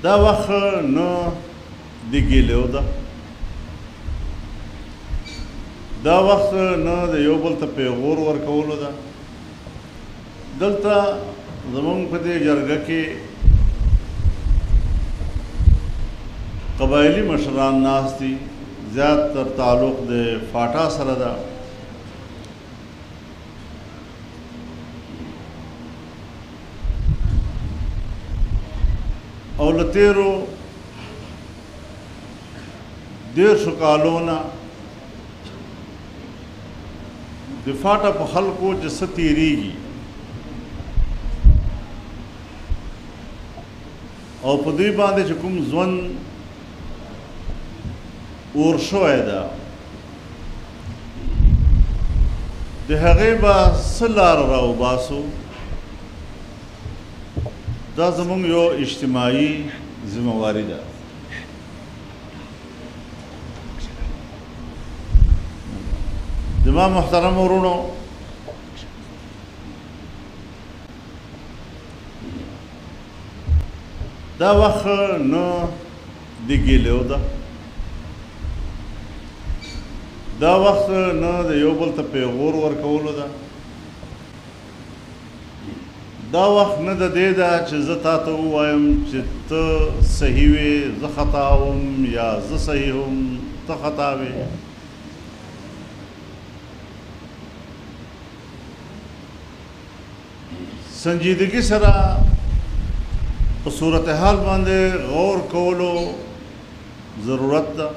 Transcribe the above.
دا وخت نه د ګیلو ده، دا وخت نه د یو بل ته پیغور ورکولو ده. دلته زمونږ په دې جرګه کې قبایلي مشران ناست دي، زیات تر تعلق د فاټا سره ده. او له تېرو 10 کالو نه د فاټا په خلکو چې څه تېرېږي او په دوی باندې چې کوم ژوند اور شوی ده، د هغې به څه لاره راوباسو. دا زموږ یو اجتماعي ذمہواري ده. زما محترم ورونو، دا وخت نه د ګیلو ده، دا وخت نه د یو بل ته پیغور ورکولو ده، دا وخت نه د دې ده چې زه تا ته ووایم چې ته صحیح وې زه خطا وم یا زه صحیح وم ته خطا وې. سنجیدګي سره په صورتحال باندې غور کولو ضرورت ده.